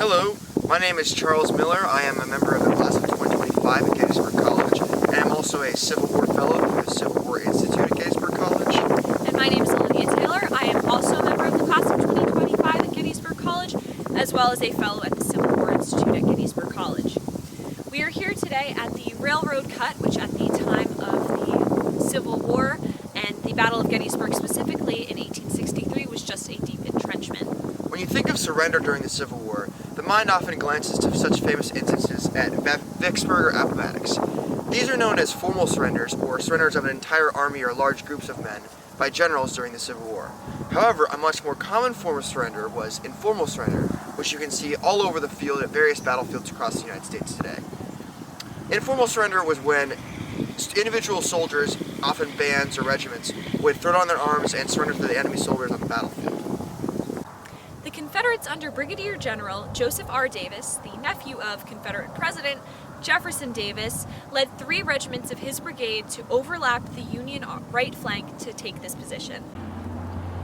Hello, my name is Charles Miller. I am a member of the class of 2025 at Gettysburg College, and I'm also a Civil War Fellow through the Civil War Institute at Gettysburg College. And my name is Olivia Taylor. I am also a member of the class of 2025 at Gettysburg College, as well as a Fellow at the Civil War Institute at Gettysburg College. We are here today at the railroad cut, which at the time of the Civil War and the Battle of Gettysburg specifically in 1863 was just a deep entrenchment. When you think of surrender during the Civil War, the mind often glances to such famous instances at Vicksburg or Appomattox. These are known as formal surrenders, or surrenders of an entire army or large groups of men by generals during the Civil War. However, a much more common form of surrender was informal surrender, which you can see all over the field at various battlefields across the United States today. Informal surrender was when individual soldiers, often bands or regiments, would throw down their arms and surrender to the enemy soldiers on the battlefield. The Confederates under Brigadier General Joseph R. Davis, the nephew of Confederate President Jefferson Davis, led 3 regiments of his brigade to overlap the Union right flank to take this position.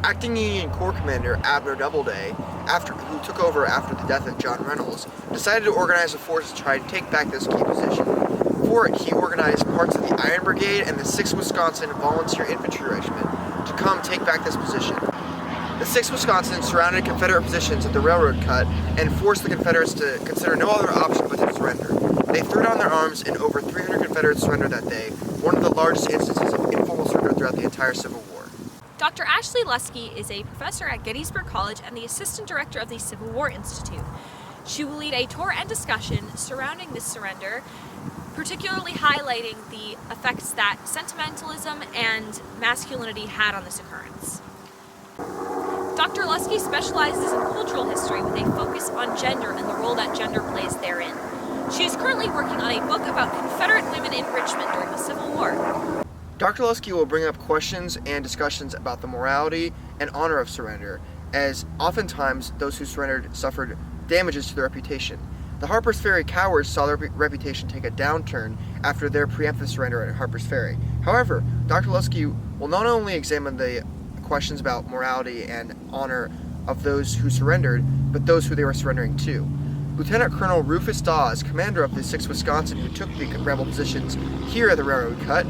Acting Union Corps Commander Abner Doubleday, who took over after the death of John Reynolds, decided to organize a force to try to take back this key position. For it, he organized parts of the Iron Brigade and the 6th Wisconsin Volunteer Infantry Regiment to come take back this position. The 6th Wisconsin surrounded Confederate positions at the railroad cut and forced the Confederates to consider no other option but to surrender. They threw down their arms and over 300 Confederates surrendered that day, one of the largest instances of informal surrender throughout the entire Civil War. Dr. Ashley Luskey is a professor at Gettysburg College and the assistant director of the Civil War Institute. She will lead a tour and discussion surrounding this surrender, particularly highlighting the effects that sentimentalism and masculinity had on this occurrence. Dr. Luskey specializes in cultural history with a focus on gender and the role that gender plays therein. She is currently working on a book about Confederate women in Richmond during the Civil War. Dr. Luskey will bring up questions and discussions about the morality and honor of surrender, as oftentimes those who surrendered suffered damages to their reputation. The Harper's Ferry cowards saw their reputation take a downturn after their preemptive surrender at Harper's Ferry. However, Dr. Luskey will not only examine the questions about morality and honor of those who surrendered, but those who they were surrendering to. Lieutenant Colonel Rufus Dawes, commander of the 6th Wisconsin, who took the rebel positions here at the railroad cut,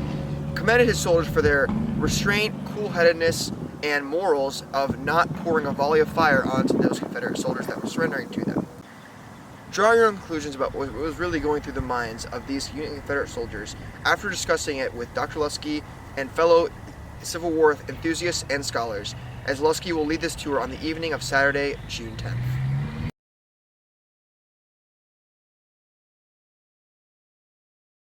commended his soldiers for their restraint, cool-headedness, and morals of not pouring a volley of fire onto those Confederate soldiers that were surrendering to them. Draw your own conclusions about what was really going through the minds of these Union Confederate soldiers after discussing it with Dr. Luskey and fellow Civil War enthusiasts and scholars, as Luskey will lead this tour on the evening of Saturday, June 10th.